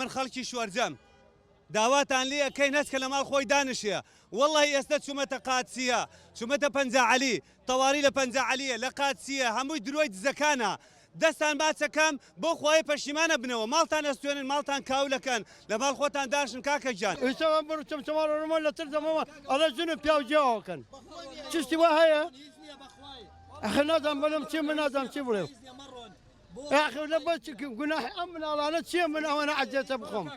ئێوەن خەڵکی شوەرجەم داواتان لێ ئەکەین هەست کە لە ماڵ خۆی دانیشەیە وەڵڵی ئێستا چوومەتە قادسیە چوومەتە پەنجەعەلی تەواوی لە پەنجەعەلیە لە قادسیە هەمووی درۆی دزەکانە دەستان باچەکەم بۆ خۆی پەشیمانە بنەوە ماڵتان ئەستوێنن ماڵتان کاولەکەن لە ماڵ خۆتان داشن کاکە گیان ئێستا بڕچم چماڕۆمە لە تر دەمەوە ئەڵە ژن و پیاوجیاوەکەن چشتی وا هەیە ئەخ نازانم بەڵام چی من نازانم چی بڵێ ئەخ لە بەس گوناحی ئەم مناڵانە چییە من ئەوەنە عەجێتە بخۆم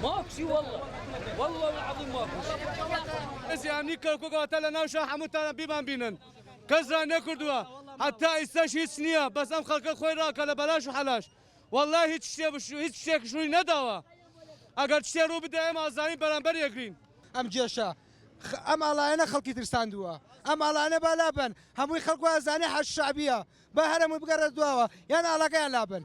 ماكو شي والله العظيم ماكو شي يعني كوكا لنا وشا حموتنا بيبان بينن كزرا نكردوا حتى استشهد سنيه بس ام خلق خوي راك لا بلاش وحلاش والله هیچ شتێک شوی نەداوە ئەگەر شتێ ڕوو بدە ئێمە ئازانی بەرامبەر یەکرین ئەم جێشە ئەم ئاڵایەنە خەڵکی ترساندووە ئەم ئاڵانە با لابن هەمووی خەڵکو ئازانی حەش شعبیە با هەرمووی بگەڕێت دواوە یان ئاڵەکەیان لابن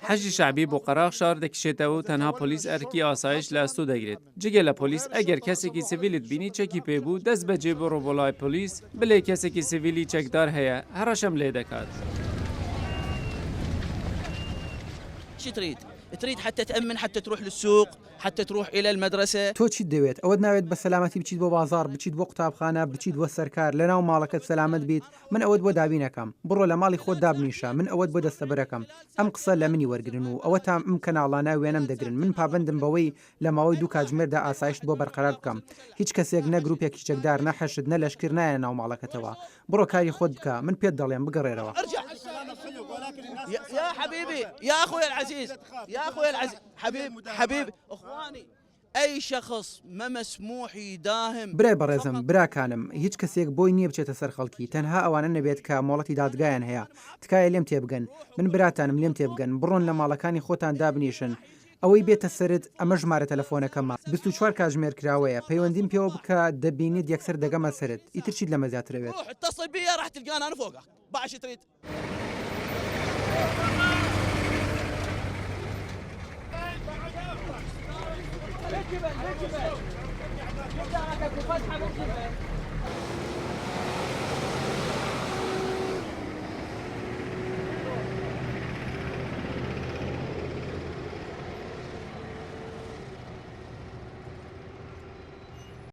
حەجی شعبی بۆ قەراغ شار دەکشێتەوە و تەنها پۆلیس ئەرکی ئاسایش لە ئەستۆ دەگرێت جگە لە پۆلیس ئەگەر کەسێکی سڤیلت بینی چەکی پێبوو دەست بەجێ بڕۆ بۆ لای پۆلیس بڵێ کەسێکی سڤیلی چەکدار هەیە هەڕەشەم لێ دەکات. شو تريد حتى تأمن حتى تروح للسوق حتى تروح إلى المدرسة تۆ چیت دەوێت ئەوەت ناوێت بە سەلامەتی بچیت بۆ بازار بچیت بۆ قوتابخانە بچیت بۆ سەرکار لەناو ماڵەکەت سەلامەت بیت من ئەوەت بۆ دابینەکەم بڕۆ لە ماڵی خۆت دابنیشە من ئەوەت بۆ دەستەبەرەکەم ئەم قسە لە منی وەرگن و ئەوە تا ئەم کەناڵانە وێنەم دەگرن من پابندم بەوەی لە ماوەی دوو کاتژمێردا ئاسایشت بۆ بەرقەرار بکەم هیچ کەسێک نە گروپێکی چەکدار نەحەشت نە لەشکر نایە ناو ماڵەکەتەوە بڕۆ کاری خۆت بکە من پێت دەڵێم بگەڕێرەوە. يا حبيبي يا أخوي العزيز يا أخوي العزيز حبيب إخواني أي شخص ما مسموح يداهم برای بەڕێزم براکانم هیچ کەسێک بۆی نییە بچێتە سەر خەڵکی تەنها ئەوانە نەبێت کە مۆڵەتی دادگایان هەیە تکایە لێم تێبگەن من براتانم لێم تێبگەن بڕۆن لە ماڵەکانی خۆتان دابنیشن ئەوەی بێتە سرت ئەمە ژمارە تەلەفۆنەکەمە 24 کاتژمێر کراوەیە پەیوەندیم پێوە بکە دەبینیت یەکسەر دەگەمە سرت ئیترچیت لەمە زیاترەوێت اتصل بي راح تلقانا أنا فوقك باش تريد بالجبل